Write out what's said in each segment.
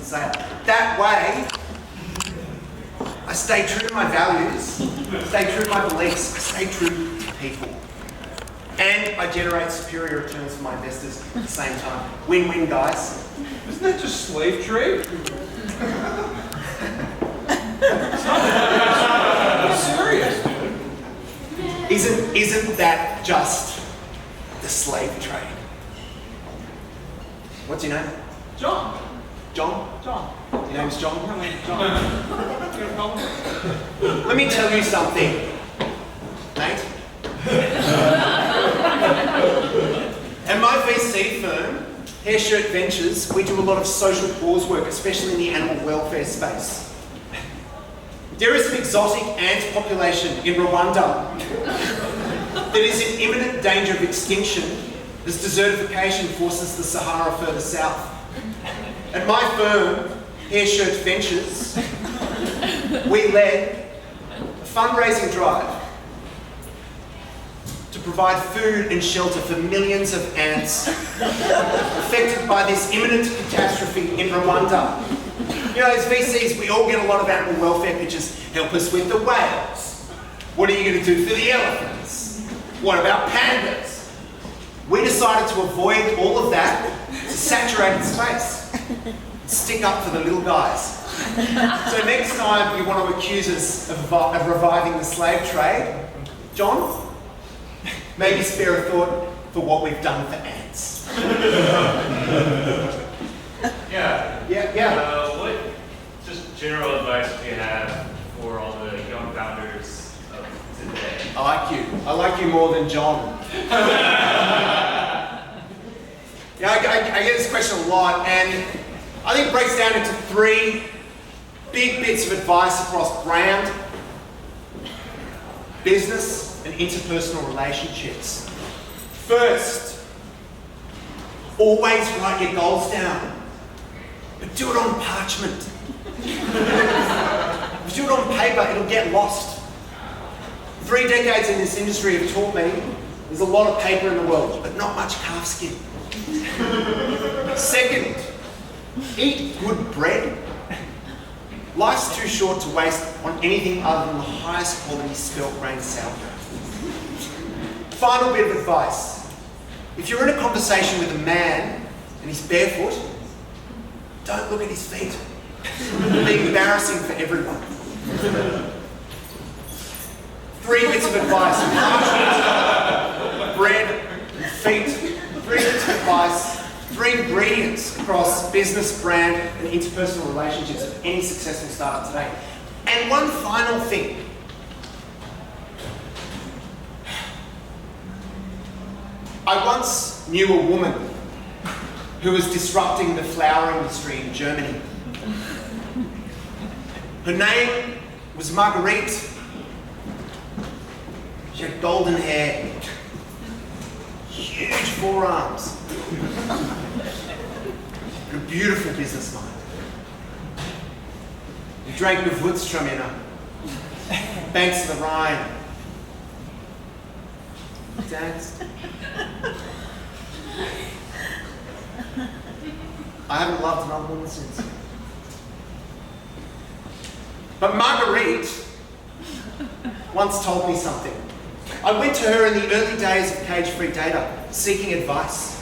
for sale. That way, I stay true to my values, stay true to my beliefs, I stay true to people. And I generate superior returns for my investors at the same time. Win-win, guys. Isn't that just slave trade? I'm serious, dude. Isn't that just the slave trade? What's your name? John. John? John. Your name's John? My name's John. Let me tell you something, mate. At my VC firm, Hair Shirt Ventures, we do a lot of social cause work, especially in the animal welfare space. There is an exotic ant population in Rwanda that is in imminent danger of extinction as desertification forces the Sahara further south. At my firm, Hair Shirt Ventures, we led a fundraising drive to provide food and shelter for millions of ants affected by this imminent catastrophe in Rwanda. You know, as VCs, we all get a lot of animal welfare pitches. Help us with the whales. What are you going to do for the elephants? What about pandas? We decided to avoid all of that, to saturated space. Stick up for the little guys. So next time you want to accuse us of reviving the slave trade, John, maybe spare a thought for what we've done for ants. Yeah. What just general advice do you have for all the young founders of today? I like you more than John. Yeah, I get this question a lot, and I think it breaks down into three big bits of advice across brand, business, and interpersonal relationships. First, always write your goals down, but do it on parchment. If you do it on paper, it'll get lost. 3 decades in this industry have taught me there's a lot of paper in the world, but not much calf skin. Second, eat good bread. Life's too short to waste on anything other than the highest quality spelt grain sourdough. Final bit of advice. If you're in a conversation with a man and he's barefoot, don't look at his feet. It'll be embarrassing for everyone. 3 bits of advice. Bread and feet. 3 bits of advice. 3 ingredients across business, brand, and interpersonal relationships of any successful startup today. And one final thing. I once knew a woman who was disrupting the flower industry in Germany. Her name was Marguerite. She had golden hair, huge forearms, and a beautiful business mind. We drank Gewürztraminer, banks of the Rhine, danced. I haven't loved another woman since. But Marguerite once told me something. I went to her in the early days of cage-free data, seeking advice.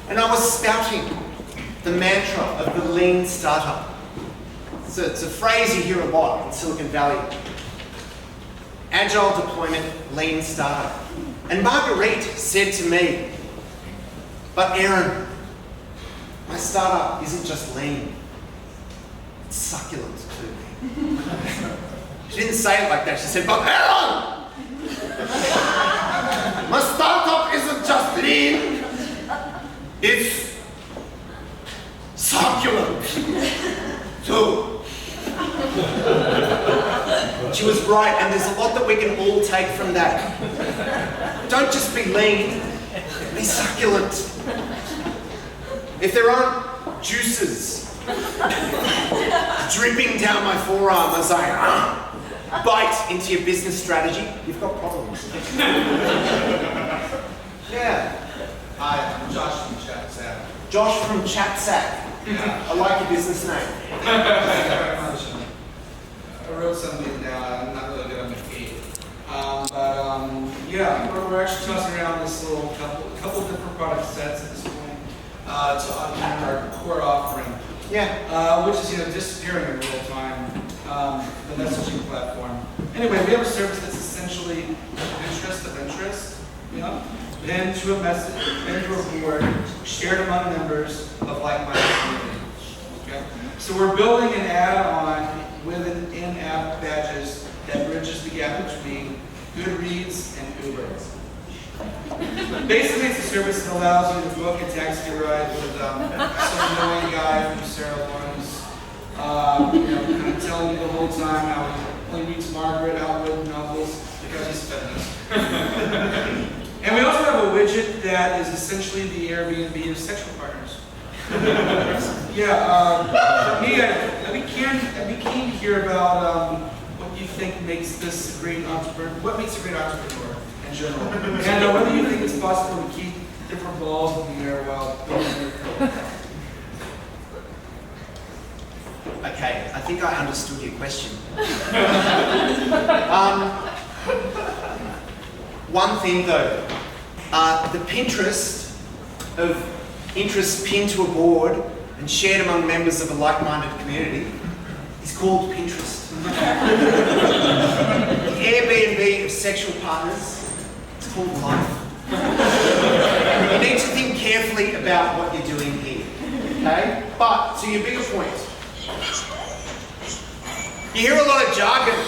And I was spouting the mantra of the lean startup. So it's a phrase you hear a lot in Silicon Valley. Agile deployment, lean startup. And Marguerite said to me, but Aaron, my startup isn't just lean, it's succulent too. She didn't say it like that, she said, but Aaron! My startup isn't just lean, it's succulent too. She was right, and there's a lot that we can all take from that. Don't just be lean, be succulent. If there aren't juices dripping down my forearm as I bite into your business strategy, you've got problems. Yeah. Hi, I'm Josh from ChatSack. Josh from ChatSack. Yeah. I like your business name. Thank you very much. I wrote something down. I'm not really good on my feet. Yeah, we're actually tossing around this little couple different product sets at this point to augment our core offering. Yeah. Which is disappearing in real time. The messaging platform. Anyway, we have a service that's essentially interest of interest. Pinned to a message, pinned to a board, shared among members of like-minded community. Okay? So we're building an add-on with an in-app badges that bridges the gap between Goodreads and Uber. Basically, it's a service that allows you to book a taxi ride with some annoying guy from Sarah Lawrence, kind of telling you the whole time how he only reads Margaret Atwood novels because he's feminist. And we also have a widget that is essentially the Airbnb of sexual partners. For me, I'd be keen to hear about what you think makes this a great entrepreneur. What makes a great entrepreneur in general, and whether you think it's possible to keep different balls in the air while building your career. Okay, I think I understood your question. One thing though, the Pinterest of interests pinned to a board and shared among members of a like-minded community is called Pinterest. The Airbnb of sexual partners is called life. You need to think carefully about what you're doing here, okay? But to your bigger point, you hear a lot of jargon,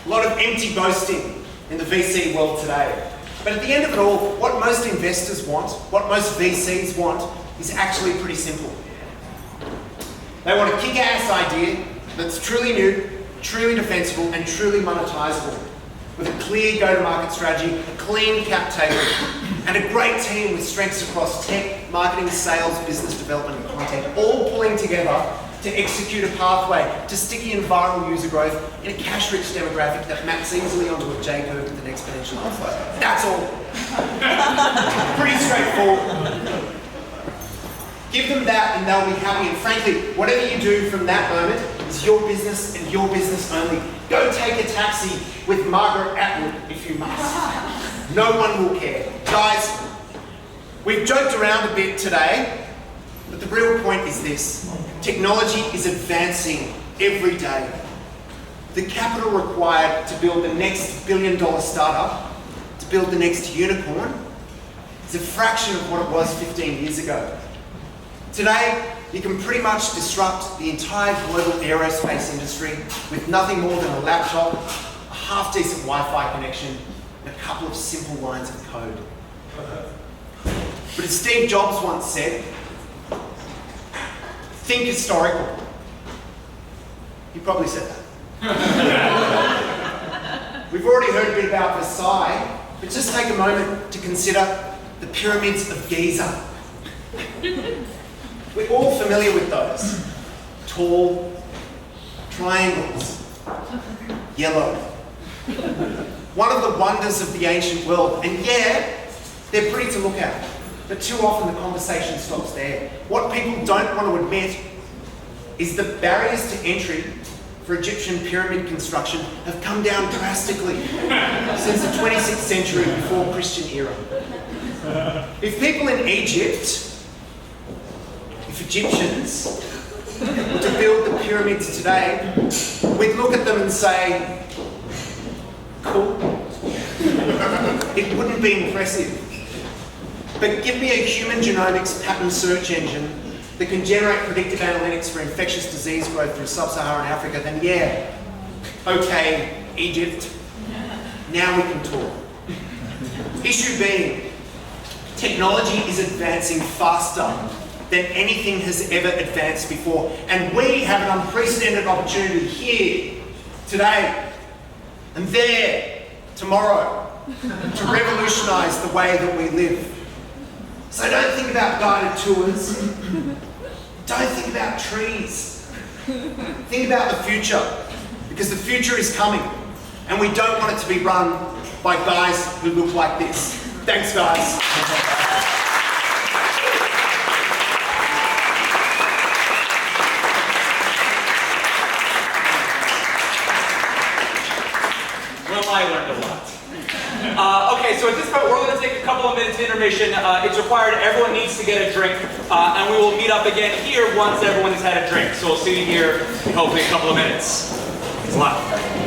a lot of empty boasting in the VC world today. But at the end of it all, what most investors want, what most VCs want, is actually pretty simple. They want a kick-ass idea that's truly new, truly defensible, and truly monetizable, with a clear go-to-market strategy, a clean cap table, and a great team with strengths across tech, marketing, sales, business development, and content, all pulling together to execute a pathway to sticky and viral user growth in a cash-rich demographic that maps easily onto a J-curve with an exponential outflow. That's all. Pretty straightforward. Give them that and they'll be happy. And frankly, whatever you do from that moment is your business and your business only. Go take a taxi with Margaret Atwood if you must. No one will care. Guys, we've joked around a bit today, but the real point is this. Technology is advancing every day. The capital required to build the next billion-dollar startup, to build the next unicorn, is a fraction of what it was 15 years ago. Today, you can pretty much disrupt the entire global aerospace industry with nothing more than a laptop, a half-decent Wi-Fi connection, and a couple of simple lines of code. But as Steve Jobs once said, think historical. He probably said that. We've already heard a bit about Versailles, but just take a moment to consider the pyramids of Giza. We're all familiar with those. Tall, triangles, yellow. One of the wonders of the ancient world, and yeah, they're pretty to look at. But too often the conversation stops there. What people don't want to admit is the barriers to entry for Egyptian pyramid construction have come down drastically since the 26th century before Christian era. If people in Egypt, if Egyptians were to build the pyramids today, we'd look at them and say, cool. It wouldn't be impressive. But give me a human genomics pattern search engine that can generate predictive analytics for infectious disease growth through sub-Saharan Africa, then yeah, okay, Egypt, now we can talk. Issue being, technology is advancing faster than anything has ever advanced before, and we have an unprecedented opportunity here, today, and there, tomorrow, to revolutionise the way that we live. So don't think about guided tours. Don't think about trees. Think about the future, because the future is coming, and we don't want it to be run by guys who look like this. Thanks, guys. I learned a lot. Okay, so at this point, we're going to take a couple of minutes intermission. It's required. Everyone needs to get a drink, and we will meet up again here once everyone has had a drink. So we'll see you here in hopefully a couple of minutes. Thanks a lot.